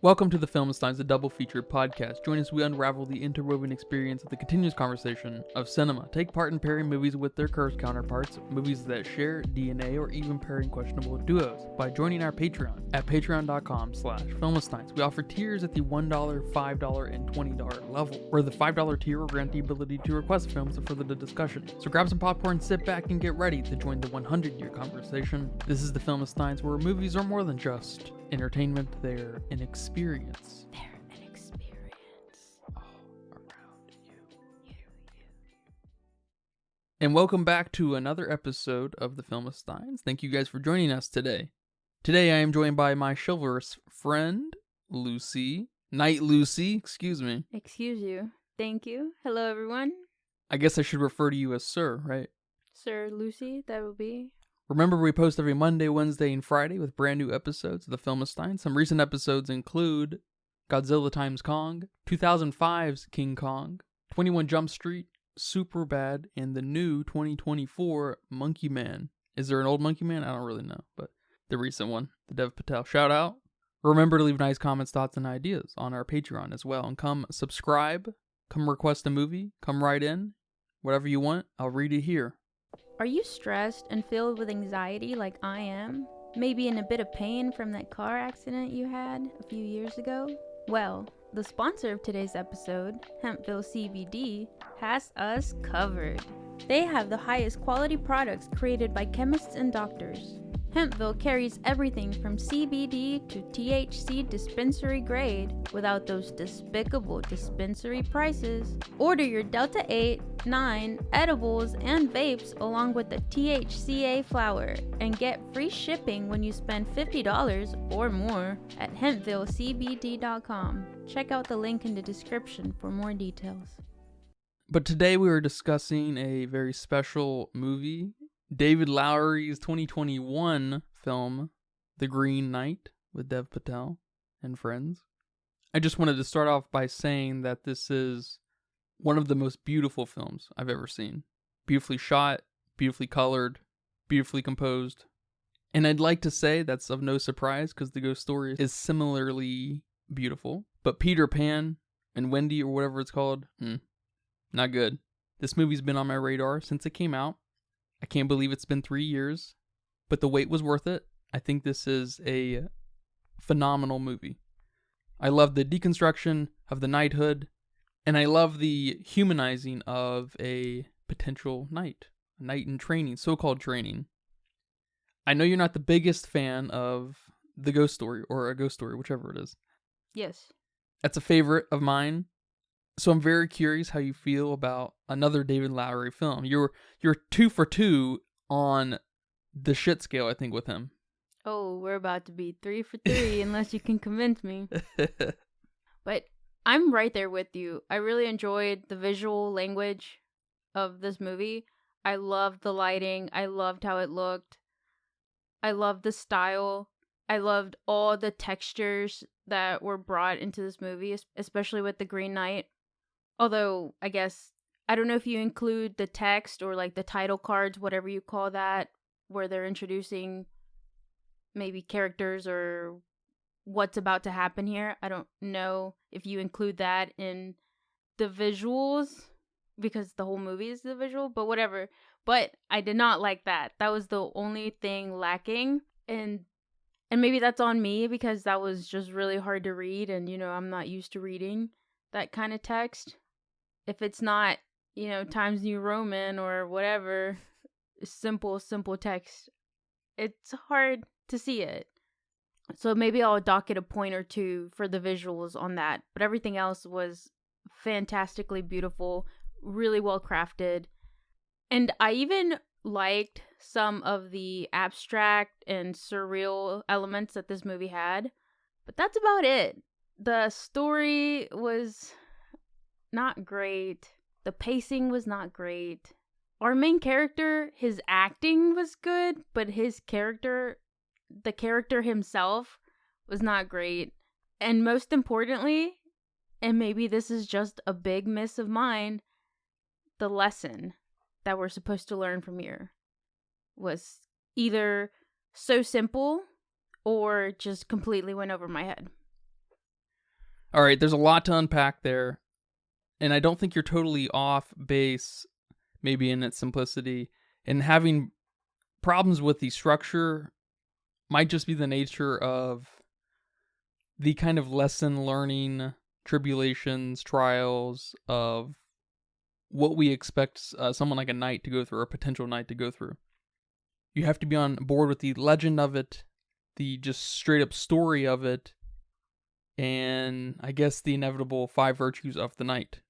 Welcome to the Filmsteins, the double featured podcast. Join us as we unravel the interwoven experience of the continuous conversation of cinema. Take part in pairing movies with their cursed counterparts, movies that share DNA, or even pairing questionable duos by joining our Patreon at patreon.com/Filmsteins. We offer tiers at the $1, $5, and $20 level, where the $5 tier will grant the ability to request films for the discussion. So grab some popcorn, sit back, and get ready to join the 100-year conversation. This is the Filmsteins, where movies are more than just entertainment, they're an experience. They're an experience. All around you. And welcome back to another episode of the Filmsteins. Thank you guys for joining us today. Today I am joined by my chivalrous friend, Lucy. Knight Lucy, excuse me. Excuse you. Thank you. Hello, everyone. I guess I should refer to you as Sir, right? Sir Lucy, that would be. Remember, we post every Monday, Wednesday, and Friday with brand new episodes of the Filmstein. Some recent episodes include Godzilla x Kong, 2005's King Kong, 21 Jump Street, Superbad, and the new 2024 Monkey Man. Is there an old Monkey Man? I don't really know, but the recent one, the Dev Patel. Shout out. Remember to leave nice comments, thoughts, and ideas on our Patreon as well. And come subscribe, come request a movie, come write in, whatever you want, I'll read it here. Are you stressed and filled with anxiety like I am? Maybe in a bit of pain from that car accident you had a few years ago? Well, the sponsor of today's episode, Hempville CBD, has us covered. They have the highest quality products created by chemists and doctors. Hempville carries everything from CBD to THC dispensary grade without those despicable dispensary prices. Order your Delta 8, 9 edibles and vapes along with the THCA flower and get free shipping when you spend $50 or more at hempvillecbd.com. Check out the link in the description for more details. But today we are discussing a very special movie. David Lowery's 2021 film, The Green Knight, with Dev Patel and friends. I just wanted to start off by saying that this is one of the most beautiful films I've ever seen. Beautifully shot, beautifully colored, beautifully composed. And I'd like to say that's of no surprise because the ghost story is similarly beautiful. But Peter Pan and Wendy, or whatever it's called, not good. This movie's been on my radar since it came out. I can't believe it's been 3 years, but the wait was worth it. I think this is a phenomenal movie. I love the deconstruction of the knighthood, and I love the humanizing of a potential knight, a knight in training, so-called training. I know you're not the biggest fan of the ghost story, or a ghost story, whichever it is. Yes. That's a favorite of mine. So I'm very curious how you feel about another David Lowery film. You're 2 for 2 on the shit scale, I think, with him. Oh, we're about to be 3 for 3 unless you can convince me. But I'm right there with you. I really enjoyed the visual language of this movie. I loved the lighting. I loved how it looked. I loved the style. I loved all the textures that were brought into this movie, especially with the Green Knight. Although, I guess, I don't know if you include the text or like the title cards, whatever you call that, where they're introducing maybe characters or what's about to happen here. I don't know if you include that in the visuals because the whole movie is the visual, but whatever. But I did not like that. That was the only thing lacking. And maybe that's on me because that was just really hard to read. And, I'm not used to reading that kind of text. If it's not, Times New Roman or whatever, simple text, it's hard to see it. So maybe I'll dock it a point or two for the visuals on that. But everything else was fantastically beautiful, really well crafted. And I even liked some of the abstract and surreal elements that this movie had. But that's about it. The story was not great. The pacing was not great. Our main character, his acting was good, but the character himself was not great. And most importantly, and maybe this is just a big miss of mine, the lesson that we're supposed to learn from here was either so simple or just completely went over my head. All right, there's a lot to unpack there. And I don't think you're totally off base, maybe in its simplicity. And having problems with the structure might just be the nature of the kind of lesson learning, tribulations, trials of what we expect someone like a knight to go through, or a potential knight to go through. You have to be on board with the legend of it, the just straight up story of it, and I guess the inevitable 5 virtues of the knight.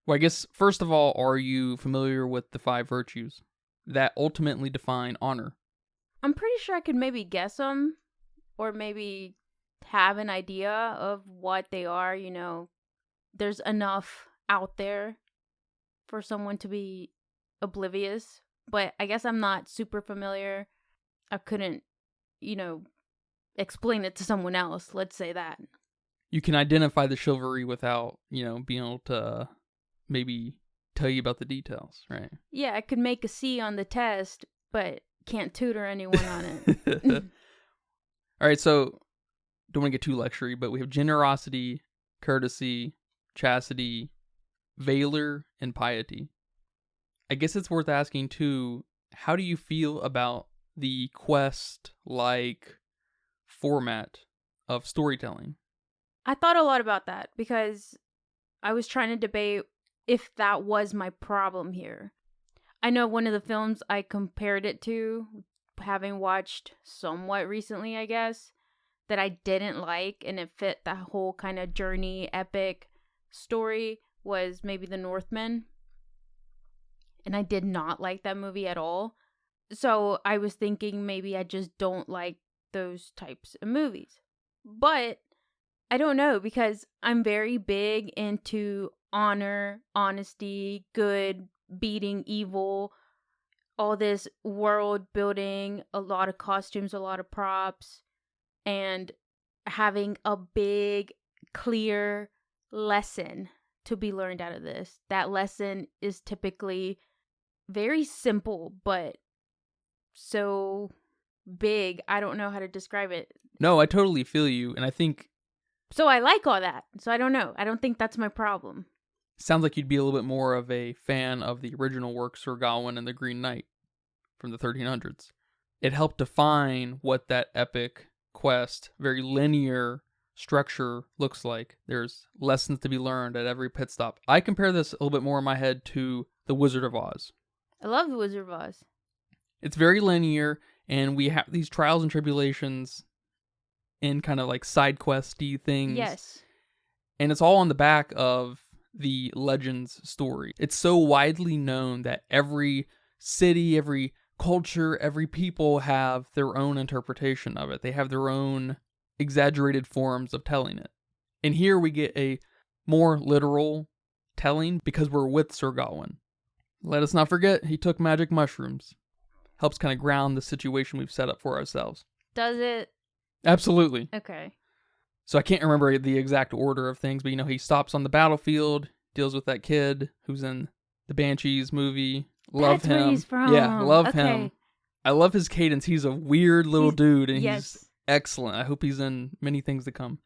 Well, I guess, first of all, are you familiar with the 5 virtues that ultimately define honor? I'm pretty sure I could maybe guess them, or maybe have an idea of what they are. You know, there's enough out there for someone to be oblivious, but I guess I'm not super familiar. I couldn't, explain it to someone else. Let's say that. You can identify the chivalry without, being able to maybe tell you about the details, right? Yeah, I could make a C on the test, but can't tutor anyone on it. All right, so don't want to get too lectury, but we have generosity, courtesy, chastity, valor, and piety. I guess it's worth asking too, how do you feel about the quest-like format of storytelling? I thought a lot about that because I was trying to debate if that was my problem here. I know one of the films I compared it to, having watched somewhat recently, I guess, that I didn't like, and it fit that whole kind of journey, epic story, was maybe The Northman. And I did not like that movie at all. So I was thinking maybe I just don't like those types of movies. But I don't know, because I'm very big into honor, honesty, good, beating evil, all this world building, a lot of costumes, a lot of props, and having a big, clear lesson to be learned out of this. That lesson is typically very simple, but so big. I don't know how to describe it. No, I totally feel you, and I think... So I like all that. So I don't know. I don't think that's my problem. Sounds like you'd be a little bit more of a fan of the original work, Sir Gawain and the Green Knight from the 1300s. It helped define what that epic quest, very linear structure looks like. There's lessons to be learned at every pit stop. I compare this a little bit more in my head to The Wizard of Oz. I love The Wizard of Oz. It's very linear, and we have these trials and tribulations and kind of like side questy things. Yes. And it's all on the back of the Legends story. It's so widely known that every city, every culture, every people have their own interpretation of it. They have their own exaggerated forms of telling it. And here we get a more literal telling because we're with Sir Gawain. Let us not forget, he took magic mushrooms. Helps kind of ground the situation we've set up for ourselves. Does it? Absolutely. Okay. So I can't remember the exact order of things, but he stops on the battlefield, deals with that kid who's in the Banshees movie. Love That's him. where he's from. Yeah, love Okay. him. I love his cadence. He's a weird little dude, and yes. he's excellent. I hope he's in many things to come.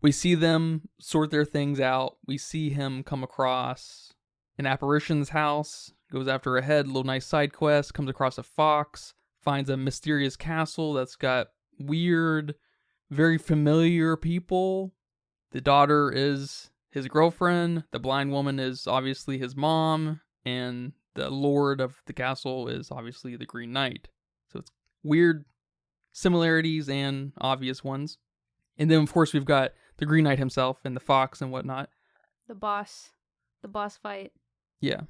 We see them sort their things out. We see him come across an apparition's house, goes after a head, little nice side quest, comes across a fox, finds a mysterious castle that's got weird, very familiar people. The daughter is his girlfriend. The blind woman is obviously his mom. And the lord of the castle is obviously the Green Knight. So it's weird similarities and obvious ones. And then, of course, we've got the Green Knight himself and the fox and whatnot. The boss fight. Yeah.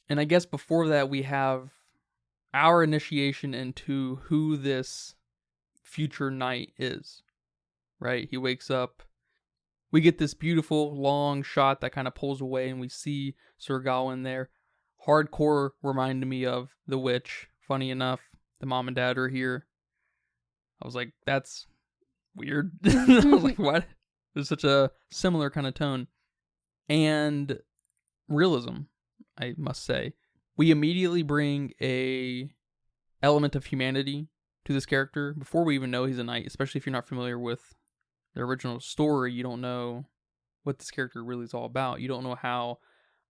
And I guess before that, we have our initiation into who this future knight is, right? He wakes up. We get this beautiful long shot that kind of pulls away, and we see Sir Gawain there. Hardcore reminded me of The Witch. Funny enough, the mom and dad are here. I was like, that's weird. I was like, what? There's such a similar kind of tone. And realism, I must say. We immediately bring a element of humanity to this character before we even know he's a knight, especially if you're not familiar with the original story. You don't know what this character really is all about. You don't know how,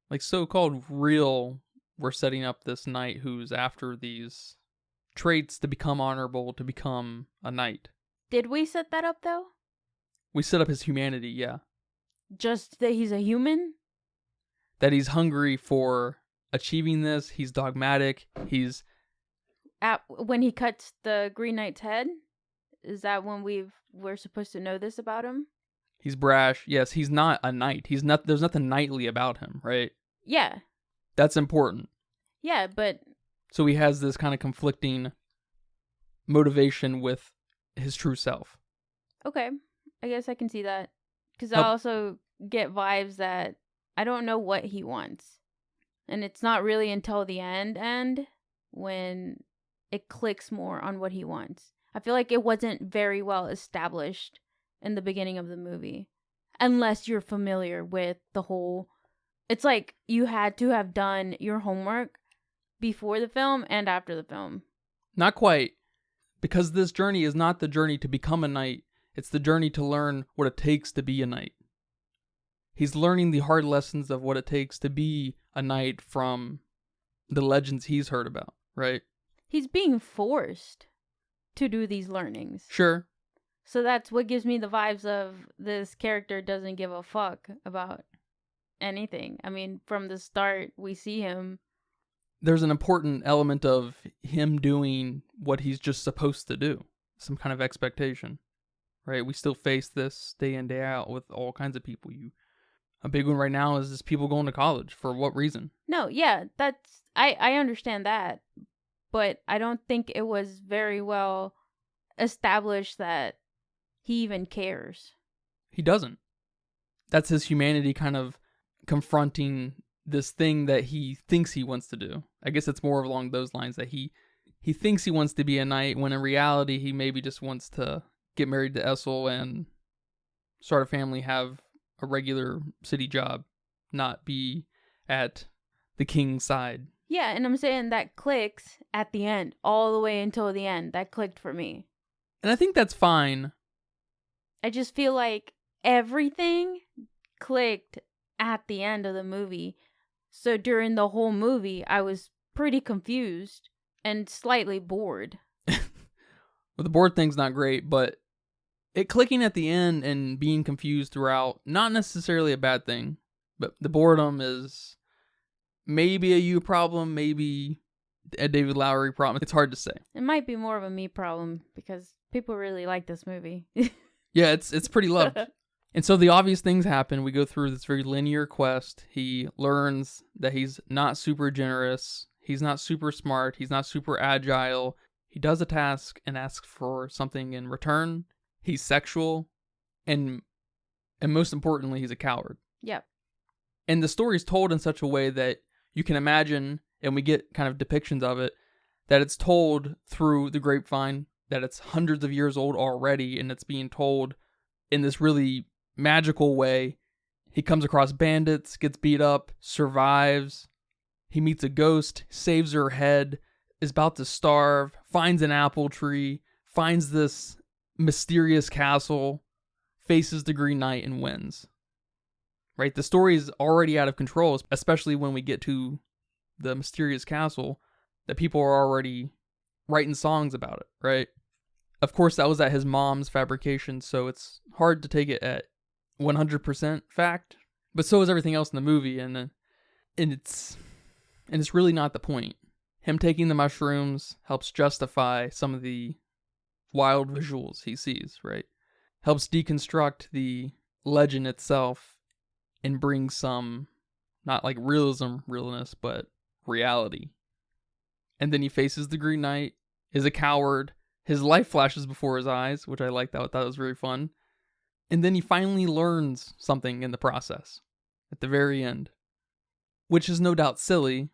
like, so-called real we're setting up this knight who's after these traits to become honorable, to become a knight. Did we set that up, though? We set up his humanity, yeah. Just that he's a human? That he's hungry for achieving this. He's dogmatic. He's... When he cuts the Green Knight's head? Is that when we're supposed to know this about him? He's brash. Yes, he's not a knight. There's nothing knightly about him, right? Yeah. That's important. Yeah, but... So he has this kind of conflicting motivation with his true self. Okay. I guess I can see that. Because I also get vibes that I don't know what he wants. And it's not really until the end when it clicks more on what he wants. I feel like it wasn't very well established in the beginning of the movie. Unless you're familiar with the whole... It's like you had to have done your homework before the film and after the film. Not quite. Because this journey is not the journey to become a knight. It's the journey to learn what it takes to be a knight. He's learning the hard lessons of what it takes to be a knight from the legends he's heard about, right? He's being forced to do these learnings. Sure. So that's what gives me the vibes of this character doesn't give a fuck about anything. I mean, from the start, we see him. There's an important element of him doing what he's just supposed to do. Some kind of expectation, right? We still face this day in, day out with all kinds of people. A big one right now is people going to college. For what reason? No, yeah, I understand that. But I don't think it was very well established that he even cares. He doesn't. That's his humanity kind of confronting this thing that he thinks he wants to do. I guess it's more along those lines, that he thinks he wants to be a knight, when in reality he maybe just wants to get married to Essel and start a family, have a regular city job, not be at the king's side. Yeah, and I'm saying that clicks at the end, all the way until the end. That clicked for me. And I think that's fine. I just feel like everything clicked at the end of the movie. So during the whole movie, I was pretty confused and slightly bored. Well, the bored thing's not great, but it clicking at the end and being confused throughout, not necessarily a bad thing, but the boredom is maybe a you problem, maybe a David Lowery problem. It's hard to say. It might be more of a me problem because people really like this movie. Yeah, it's pretty loved. And so the obvious things happen. We go through this very linear quest. He learns that he's not super generous. He's not super smart. He's not super agile. He does a task and asks for something in return. He's sexual. And most importantly, he's a coward. Yep. And the story's told in such a way that you can imagine, and we get kind of depictions of it, that it's told through the grapevine, that it's hundreds of years old already, and it's being told in this really magical way. He comes across bandits, gets beat up, survives. He meets a ghost, saves her head, is about to starve, finds an apple tree, finds this mysterious castle, faces the Green Knight, and wins. Right? The story is already out of control, especially when we get to the mysterious castle, that people are already writing songs about it, right? Of course, that was at his mom's fabrication, so it's hard to take it at 100% fact. But so is everything else in the movie, and it's really not the point. Him taking the mushrooms helps justify some of the wild visuals he sees, right? Helps deconstruct the legend itself and bring some, not like realness, but reality. And then he faces the Green Knight, is a coward. His life flashes before his eyes, which I liked. That was really fun. And then he finally learns something in the process at the very end, which is no doubt silly,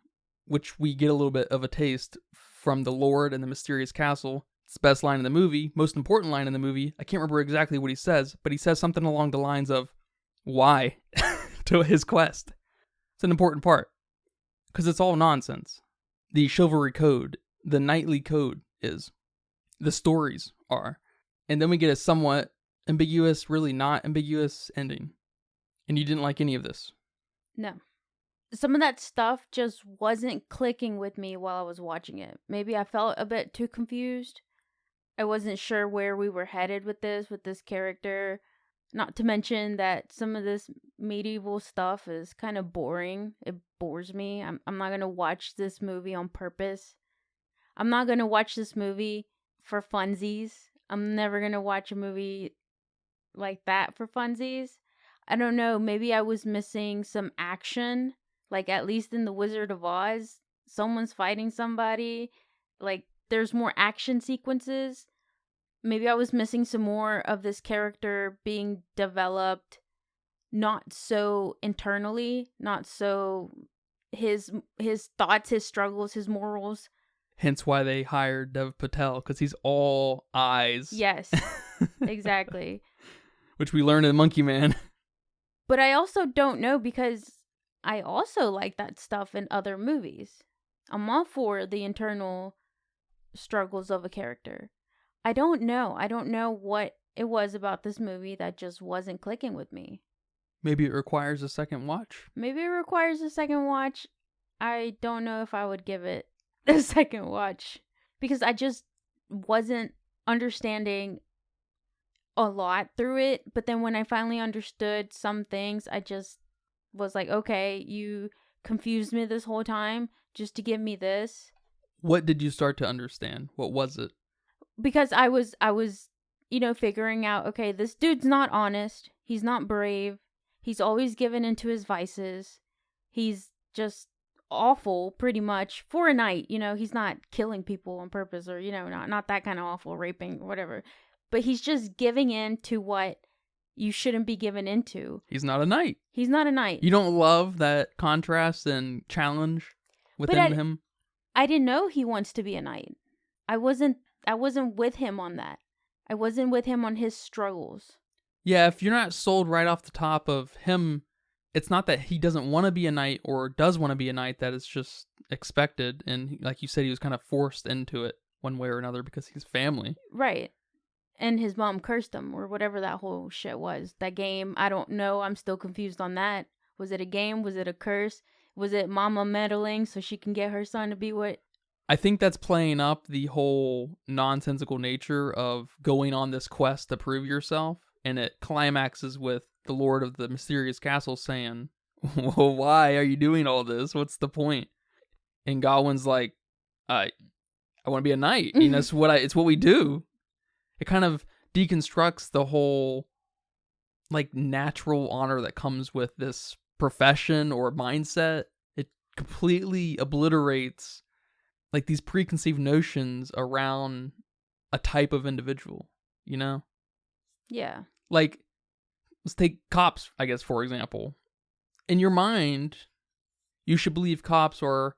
which we get a little bit of a taste from the Lord and the mysterious castle. It's the best line in the movie, most important line in the movie. I can't remember exactly what he says, but he says something along the lines of, why? To his quest. It's an important part, because it's all nonsense. The chivalry code, the knightly code is. the stories are. And then we get a somewhat ambiguous, really not ambiguous ending. And you didn't like any of this. No. Some of that stuff just wasn't clicking with me while I was watching it. Maybe I felt a bit too confused. I wasn't sure where we were headed with this character. Not to mention that some of this medieval stuff is kind of boring. It bores me. I'm not going to watch this movie on purpose. I'm not going to watch this movie for funsies. I'm never going to watch a movie like that for funsies. I don't know. Maybe I was missing some action. Like, at least in The Wizard of Oz, someone's fighting somebody. Like, there's more action sequences. Maybe I was missing some more of this character being developed, not so internally, not so his thoughts, his struggles, his morals. Hence why they hired Dev Patel, because he's all eyes. Yes, exactly. Which we learned in Monkey Man. But I also don't know, because I also like that stuff in other movies. I'm all for the internal struggles of a character. I don't know. I don't know what it was about this movie that just wasn't clicking with me. Maybe it requires a second watch. Maybe it requires a second watch. I don't know if I would give it a second watch, because I just wasn't understanding a lot through it. But then when I finally understood some things, I just was like, okay, you confused me this whole time just to give me this. What did you start to understand? What was it? Because I was, figuring out, okay, this dude's not honest. He's not brave. He's always given into his vices. He's just awful, pretty much, for a knight. He's not killing people on purpose, or, not that kind of awful, raping, whatever. But he's just giving in to what you shouldn't be given into. He's not a knight. He's not a knight. You don't love that contrast and challenge within him? I didn't know he wants to be a knight. I wasn't with him on that. I wasn't with him on his struggles. Yeah, if you're not sold right off the top of him, it's not that he doesn't want to be a knight or does want to be a knight, that it's just expected. And like you said, he was kind of forced into it one way or another because he's family. Right. And his mom cursed him, or whatever that whole shit was. That game, I don't know. I'm still confused on that. Was it a game? Was it a curse? Was it mama meddling so she can get her son to be what? I think that's playing up the whole nonsensical nature of going on this quest to prove yourself. And it climaxes with the Lord of the Mysterious Castle saying, well, why are you doing all this? What's the point? And Gawain's like, I want to be a knight. It's what we do. It kind of deconstructs the whole like natural honor that comes with this profession or mindset. It completely obliterates like these preconceived notions around a type of individual, Yeah. Like, let's take cops, I guess, for example. In your mind, you should believe cops are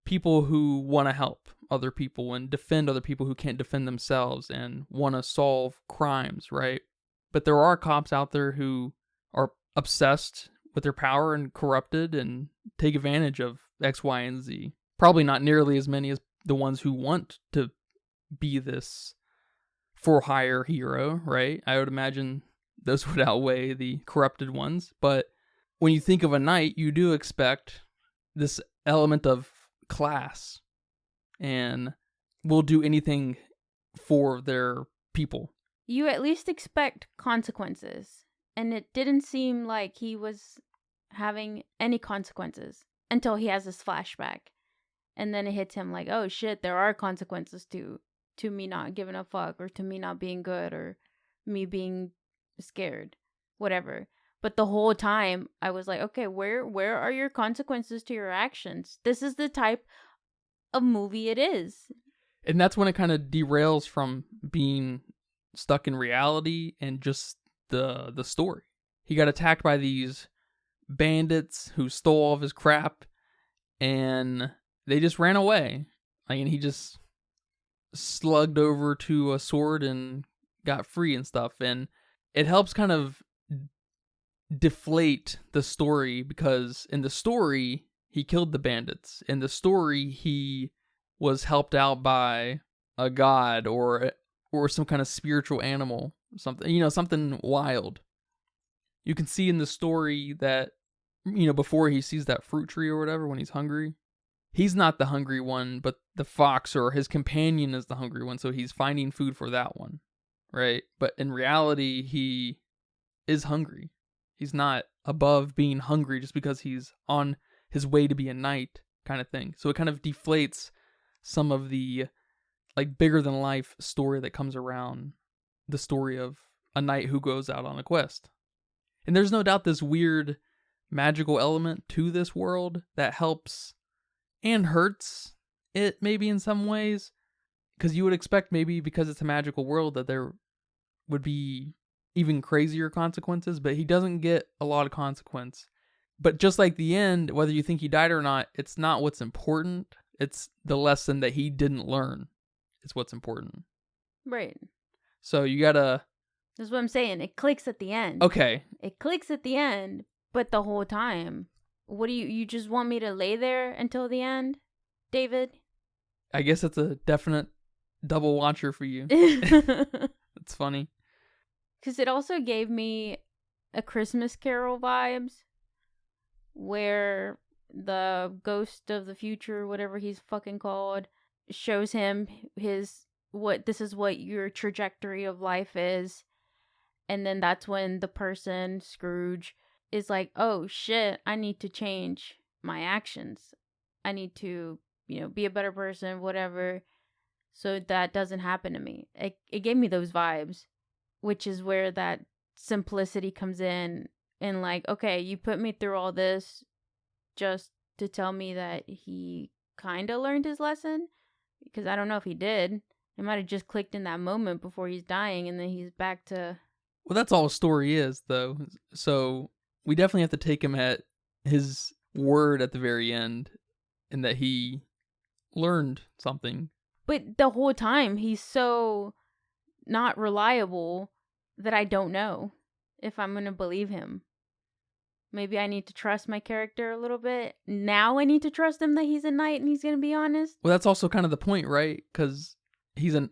people who want to help other people and defend other people who can't defend themselves and want to solve crimes, right? But there are cops out there who are obsessed with their power and corrupted and take advantage of X, Y, and Z. Probably not nearly as many as the ones who want to be this for-hire hero, right? I would imagine those would outweigh the corrupted ones. But when you think of a knight, you do expect this element of class and will do anything for their people. You at least expect consequences. And it didn't seem like he was having any consequences until he has this flashback. And then it hits him like, oh shit, there are consequences to me not giving a fuck, or to me not being good, or me being scared, whatever. But the whole time I was like, okay, where are your consequences to your actions? This is the type of movie it is. And that's when it kind of derails from being stuck in reality and just the story. He got attacked by these bandits who stole all of his crap, and they just ran away. And he just slugged over to a sword and got free and stuff. And it helps kind of deflate the story, because in the story he killed the bandits. In the story he was helped out by a god or or some kind of spiritual animal, something, something wild. You can see in the story that, before he sees that fruit tree or whatever, when he's hungry, he's not the hungry one, but the fox or his companion is the hungry one, so he's finding food for that one, right? But in reality, he is hungry. He's not above being hungry just because he's on his way to be a knight, kind of thing. So it kind of deflates some of the bigger than life story that comes around the story of a knight who goes out on a quest. And there's no doubt this weird magical element to this world that helps and hurts it maybe in some ways, because you would expect maybe because it's a magical world that there would be even crazier consequences, but he doesn't get a lot of consequence. But just like the end, whether you think he died or not, it's not what's important. It's the lesson that he didn't learn. It's what's important. Right. So you gotta... That's what I'm saying. It clicks at the end. Okay. It clicks at the end, but the whole time, what do you just want me to lay there until the end, David? I guess it's a definite double watcher for you. It's funny. Because it also gave me a Christmas Carol vibes, where the ghost of the future, whatever he's fucking called, shows him this is what your trajectory of life is. And then that's when the person, Scrooge, is like, oh shit, I need to change my actions. I need to, be a better person, whatever, so that doesn't happen to me. It gave me those vibes, which is where that simplicity comes in. And okay, you put me through all this just to tell me that he kind of learned his lesson, because I don't know if he did. It might have just clicked in that moment before he's dying, and then he's back to... Well, that's all a story is, though. So we definitely have to take him at his word at the very end, and that he learned something. But the whole time, he's so not reliable that I don't know if I'm going to believe him. Maybe I need to trust my character a little bit. Now I need to trust him that he's a knight and he's going to be honest. Well, that's also kind of the point, right? Because he's a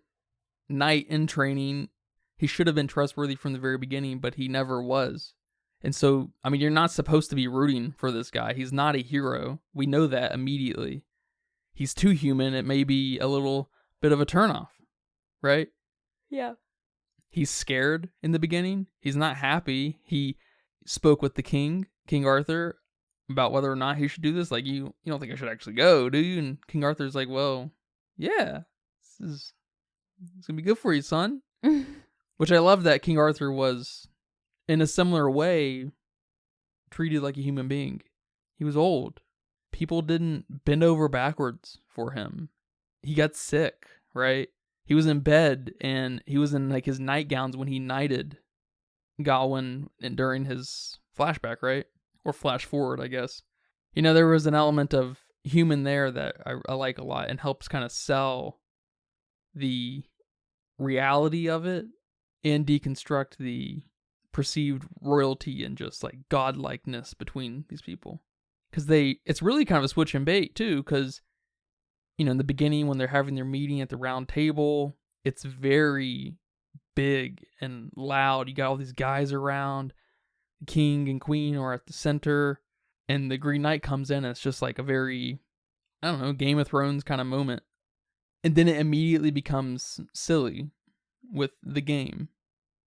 knight in training. He should have been trustworthy from the very beginning, but he never was. And so, you're not supposed to be rooting for this guy. He's not a hero. We know that immediately. He's too human. It may be a little bit of a turnoff, right? Yeah. He's scared in the beginning. He's not happy. He spoke with the king, King Arthur, about whether or not he should do this. You don't think I should actually go, do you? And King Arthur's like, well, yeah, it's going to be good for you, son. Which I love that King Arthur was, in a similar way, treated like a human being. He was old. People didn't bend over backwards for him. He got sick, right? He was in bed, and he was in his nightgowns when he knighted Gawain during his flashback, right? Or flash forward, I guess. There was an element of human there that I like a lot, and helps kind of sell the reality of it and deconstruct the perceived royalty and just godlikeness between these people. Because it's really kind of a switch and bait too, because in the beginning when they're having their meeting at the round table, it's very big and loud. You got all these guys around, the king and queen are at the center, and the Green Knight comes in, and it's just a very, I don't know, Game of Thrones kind of moment. And then it immediately becomes silly with the game.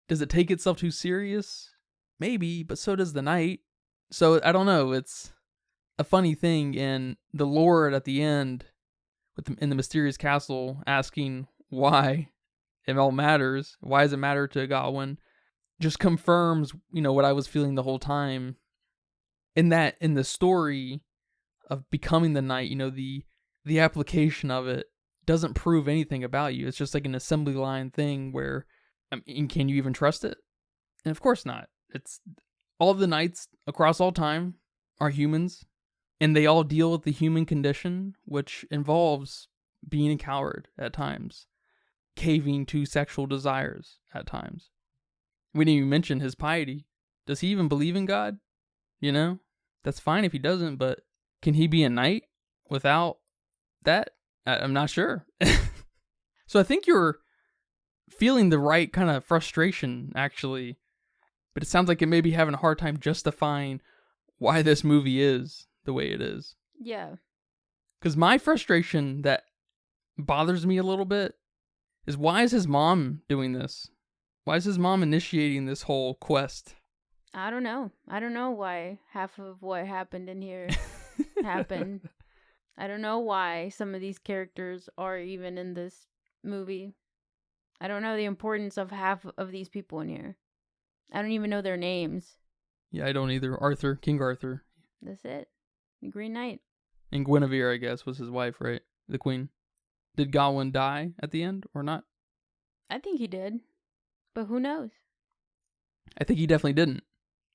Does it take itself too serious? Maybe, but so does the knight. So I don't know. It's a funny thing, and the Lord at the end, in the mysterious castle, asking why it all matters. Why does it matter to Gawain? Just confirms, what I was feeling the whole time. In the story of becoming the knight, the application of it doesn't prove anything about you. It's just an assembly line thing where, can you even trust it? And of course not. It's all the knights across all time are humans, and they all deal with the human condition, which involves being a coward at times, caving to sexual desires at times. We didn't even mention his piety. Does he even believe in God? That's fine if he doesn't, but can he be a knight without that? I'm not sure. So I think you're feeling the right kind of frustration, actually. But it sounds like it may be having a hard time justifying why this movie is the way it is. Yeah. Because my frustration that bothers me a little bit is, why is his mom doing this? Why is his mom initiating this whole quest? I don't know. I don't know why half of what happened in here happened. I don't know why some of these characters are even in this movie. I don't know the importance of half of these people in here. I don't even know their names. Yeah, I don't either. Arthur, King Arthur. That's it. The Green Knight. And Guinevere, I guess, was his wife, right? The queen. Did Gawain die at the end or not? I think he did. But who knows? I think he definitely didn't,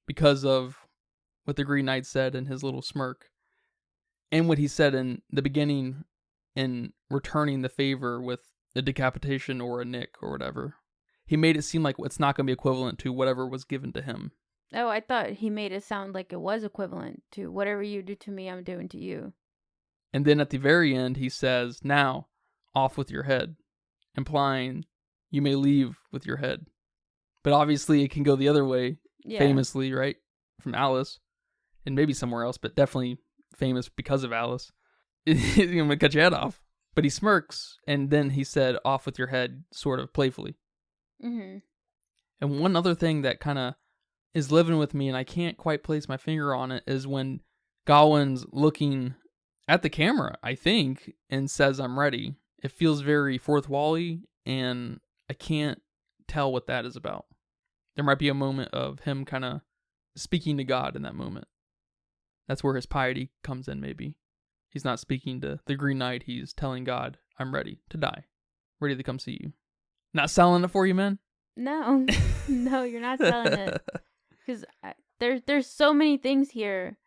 because of what the Green Knight said in his little smirk. And what he said in the beginning in returning the favor with a decapitation or a nick or whatever. He made it seem like it's not going to be equivalent to whatever was given to him. Oh, I thought he made it sound like it was equivalent to whatever you do to me, I'm doing to you. And then at the very end, he says, now, off with your head, implying you may leave with your head. But obviously it can go the other way, famously, right? From Alice, and maybe somewhere else, but definitely famous because of Alice. I'm going to cut your head off. But he smirks, and then he said, off with your head, sort of playfully. Mm-hmm. And one other thing that kind of is living with me, and I can't quite place my finger on it, is when Gawain's looking at the camera, I think, and says, I'm ready. It feels very fourth wall-y, and I can't tell what that is about. There might be a moment of him kind of speaking to God in that moment. That's where his piety comes in, maybe. He's not speaking to the Green Knight. He's telling God, I'm ready to die. Ready to come see you. Not selling it for you, man? No. No, you're not selling it. Because there's so many things here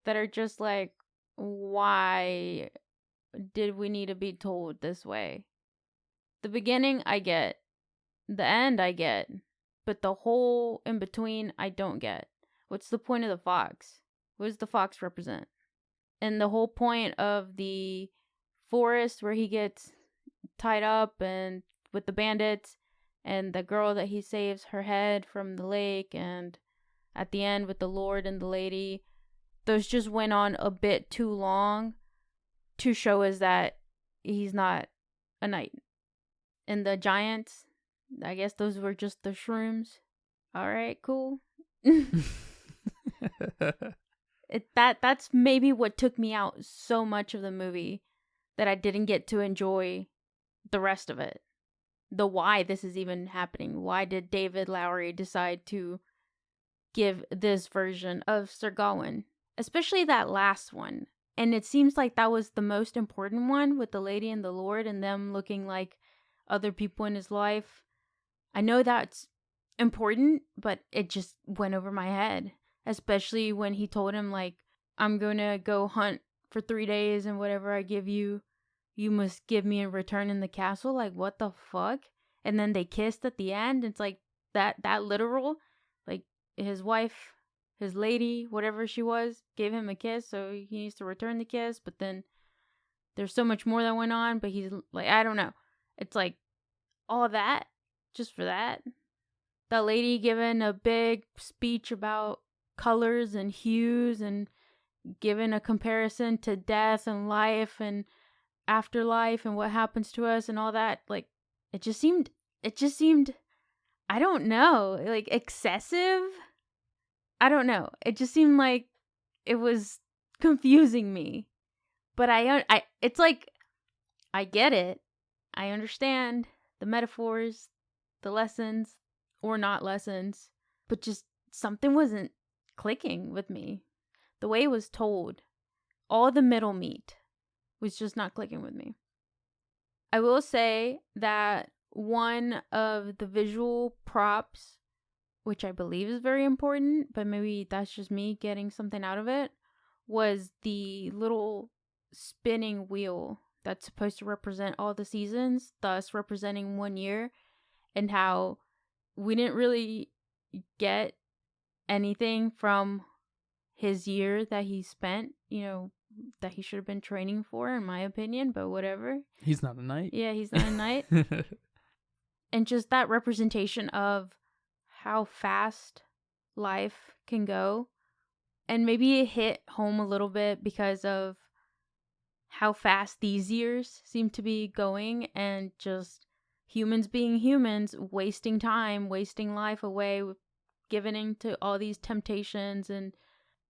that are just like, why did we need to be told this way? The beginning, I get. The end, I get. But the whole in between, I don't get. What's the point of the fox? What does the fox represent? And the whole point of the forest where he gets tied up and with the bandits, and the girl that he saves her head from the lake, and at the end with the lord and the lady, those just went on a bit too long to show us that he's not a knight. And the giants, I guess those were just the shrooms. All right, cool. That's maybe what took me out so much of the movie, that I didn't get to enjoy the rest of it. The why this is even happening. Why did David Lowery decide to give this version of Sir Gawain? Especially that last one. And it seems like that was the most important one, with the lady and the lord and them looking like other people in his life. I know that's important, but it just went over my head. Especially when he told him, like, I'm gonna go hunt for 3 days, and whatever I give you, you must give me in return in the castle. Like, what the fuck? And then they kissed at the end. It's like that literal. Like, his wife, his lady, whatever she was, gave him a kiss, so he needs to return the kiss. But then there's so much more that went on, but he's like, I don't know. It's like all that just for that. That lady giving a big speech about colors and hues and giving a comparison to death and life and afterlife and what happens to us and all that. Like, it just seemed, I don't know, like excessive. I don't know. It just seemed like it was confusing me. But it's like, I get it. I understand the metaphors, the lessons, or not lessons, but just something wasn't clicking with me. The way it was told, all the middle meat was just not clicking with me. I will say that one of the visual props, which I believe is very important, but maybe that's just me getting something out of it, was the little spinning wheel that's supposed to represent all the seasons, thus representing 1 year, and how we didn't really get anything from his year that he spent, that he should have been training for, in my opinion, but whatever. He's not a knight. Yeah, he's not a knight. And just that representation of how fast life can go. And maybe it hit home a little bit because of how fast these years seem to be going, and just humans being humans, wasting time, wasting life away, giving in to all these temptations and,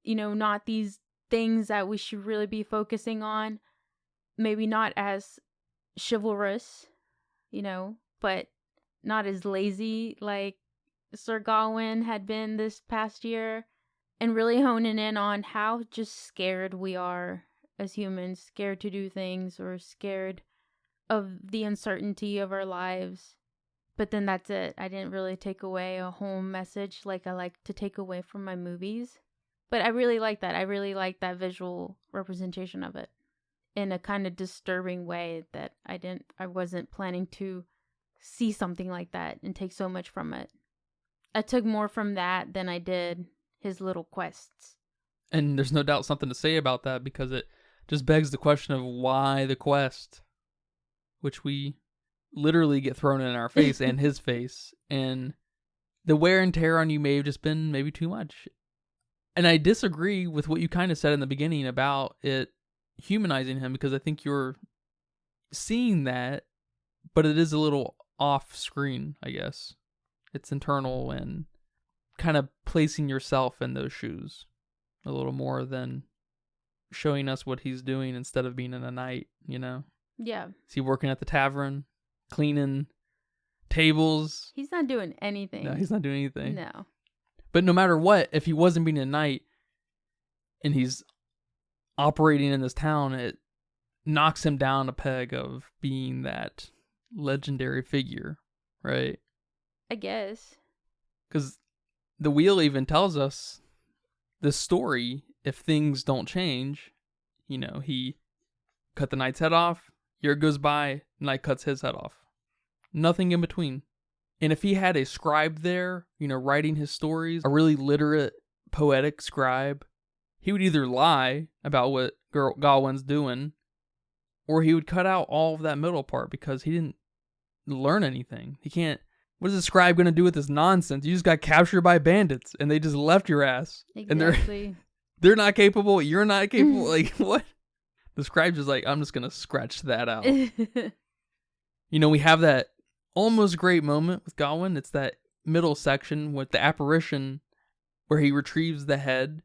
not these things that we should really be focusing on. Maybe not as chivalrous, but not as lazy like Sir Gawain had been this past year. And really honing in on how just scared we are as humans, scared to do things or scared of the uncertainty of our lives. But then that's it. I didn't really take away a whole message like I like to take away from my movies. But I really like that. I really like that visual representation of it in a kind of disturbing way that I wasn't planning to see something like that and take so much from it. I took more from that than I did his little quests. And there's no doubt something to say about that, because it just begs the question of why the quest, which we literally get thrown in our face and his face, and the wear and tear on you may have just been maybe too much. And I disagree with what you kind of said in the beginning about it humanizing him, because I think you're seeing that, but it is a little off screen, I guess. It's internal and kind of placing yourself in those shoes a little more than showing us what he's doing instead of being in a knight, Yeah. Is he working at the tavern, cleaning tables? He's not doing anything. No, he's not doing anything. No. But no matter what, if he wasn't being a knight and he's operating in this town, it knocks him down a peg of being that legendary figure, right? I guess. Because the wheel even tells us this story, if things don't change, he cut the knight's head off, year goes by, knight cuts his head off. Nothing in between. And if he had a scribe there, writing his stories, a really literate, poetic scribe, he would either lie about what Gawain's doing, or he would cut out all of that middle part because he didn't learn anything. He can't. What is the scribe going to do with this nonsense? You just got captured by bandits and they just left your ass. Exactly. And they're not capable. You're not capable. Like, what? The scribe's just like, I'm just going to scratch that out. We have that almost great moment with Gawain. It's that middle section with the apparition where he retrieves the head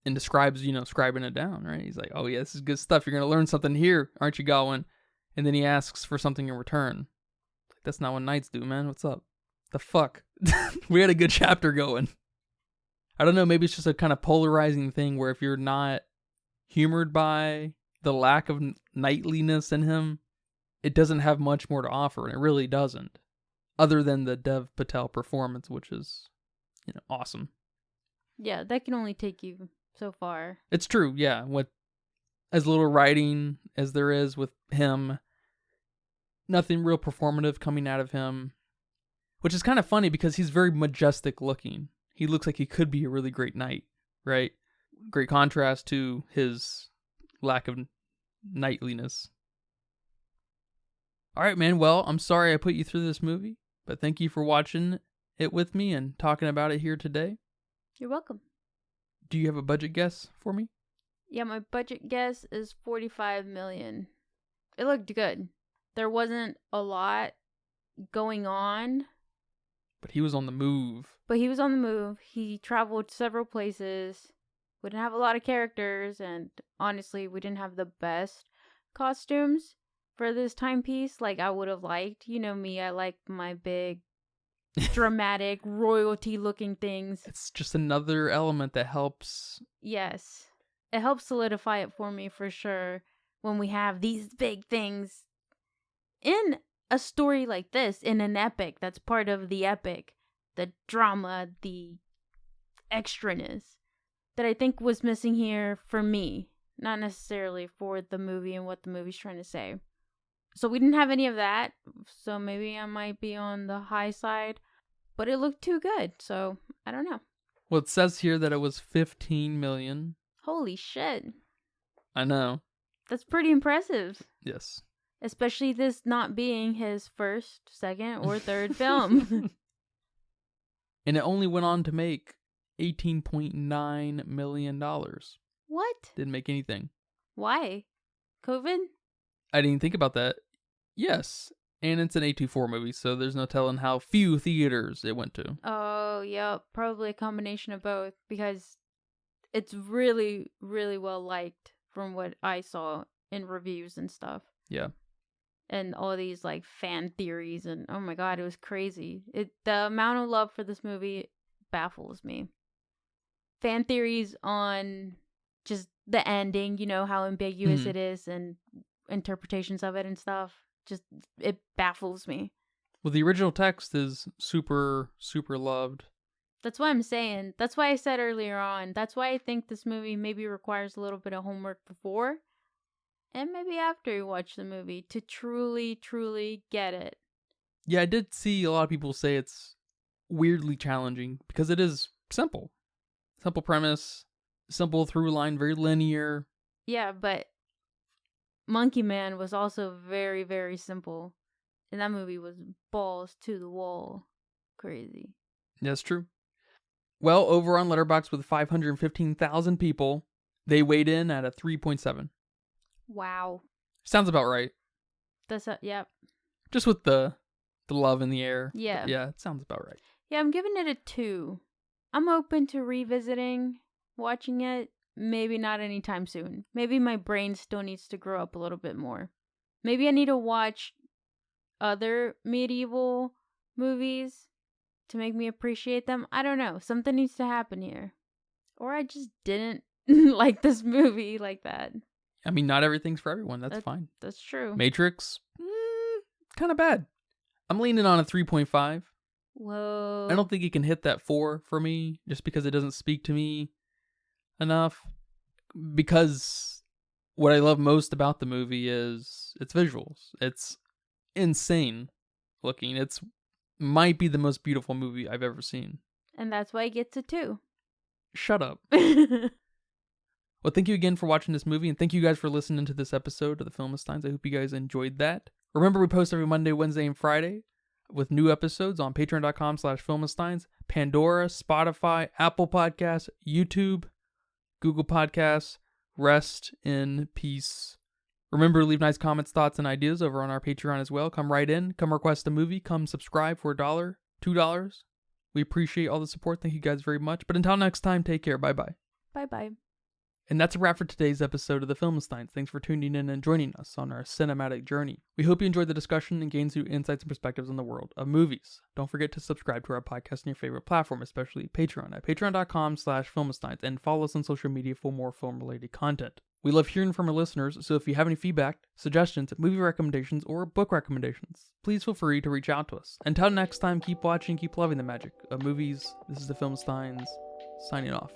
and describes, scribing it down, right? He's like, oh yeah, this is good stuff. You're going to learn something here, aren't you, Gawain? And then he asks for something in return. That's not what knights do, man. What's up? The fuck? We had a good chapter going. I don't know, maybe it's just a kind of polarizing thing where if you're not humored by the lack of knightliness in him, it doesn't have much more to offer, and it really doesn't. Other than the Dev Patel performance, which is, awesome. Yeah, that can only take you so far. It's true, yeah. With as little writing as there is with him, nothing real performative coming out of him. Which is kind of funny because he's very majestic looking. He looks like he could be a really great knight, right? Great contrast to his lack of knightliness. All right, man. Well, I'm sorry I put you through this movie, but thank you for watching it with me and talking about it here today. You're welcome. Do you have a budget guess for me? Yeah, my budget guess is $45 million. It looked good. There wasn't a lot going on. But he was on the move. He traveled several places. We didn't have a lot of characters, and honestly, we didn't have the best costumes for this timepiece like I would have liked. You know me, I like my big, dramatic, royalty-looking things. It's just another element that helps. Yes. It helps solidify it for me for sure when we have these big things in a story like this, in an epic that's part of the epic, the drama, the extraness that I think was missing here for me, not necessarily for the movie and what the movie's trying to say. So we didn't have any of that, so maybe I might be on the high side, but it looked too good, so I don't know. Well, it says here that it was $15 million. Holy shit. I know. That's pretty impressive. Yes. Especially this not being his first, second, or third film. And it only went on to make $18.9 million. What? Didn't make anything. Why? COVID? I didn't think about that. Yes. And it's an A24 movie, so there's no telling how few theaters it went to. Oh, yeah. Probably a combination of both. Because it's really, really well liked from what I saw in reviews and stuff. Yeah. And all these like fan theories, and oh my god, it was crazy. The amount of love for this movie baffles me. Fan theories on just the ending, how ambiguous it is, and interpretations of it and stuff. Just, it baffles me. Well, the original text is super, super loved. That's what I'm saying. That's why I said earlier on. That's why I think this movie maybe requires a little bit of homework before and maybe after you watch the movie to truly, truly get it. Yeah, I did see a lot of people say it's weirdly challenging because it is simple. Simple premise, simple through line, very linear. Yeah, but Monkey Man was also very, very simple. And that movie was balls to the wall. Crazy. That's true. Well, over on Letterboxd with 515,000 people, they weighed in at a 3.7. Wow. Sounds about right. That's yep. Just with the love in the air. Yeah. Yeah, it sounds about right. Yeah, I'm giving it a 2. I'm open to revisiting, watching it. Maybe not anytime soon. Maybe my brain still needs to grow up a little bit more. Maybe I need to watch other medieval movies to make me appreciate them. I don't know. Something needs to happen here. Or I just didn't like this movie like that. I mean, not everything's for everyone. That's fine. That's true. Matrix, kind of bad. I'm leaning on a 3.5. Whoa. I don't think it can hit that 4 for me just because it doesn't speak to me enough. Because what I love most about the movie is its visuals. It's insane looking. It's might be the most beautiful movie I've ever seen. And that's why it gets a 2. Shut up. Well, thank you again for watching this movie, and thank you guys for listening to this episode of the Filmistines. I hope you guys enjoyed that. Remember, we post every Monday, Wednesday, and Friday with new episodes on patreon.com/Filmistines, Pandora, Spotify, Apple Podcasts, YouTube, Google Podcasts. Rest in peace. Remember to leave nice comments, thoughts, and ideas over on our Patreon as well. Come right in. Come request a movie. Come subscribe for $1, $2. We appreciate all the support. Thank you guys very much. But until next time, take care. Bye-bye. Bye-bye. And that's a wrap for today's episode of the Filmistines. Thanks for tuning in and joining us on our cinematic journey. We hope you enjoyed the discussion and gained new insights and perspectives on the world of movies. Don't forget to subscribe to our podcast on your favorite platform, especially Patreon, at patreon.com/Filmistines, and follow us on social media for more film-related content. We love hearing from our listeners, so if you have any feedback, suggestions, movie recommendations, or book recommendations, please feel free to reach out to us. Until next time, keep watching, keep loving the magic of movies. This is the Filmistines, signing off.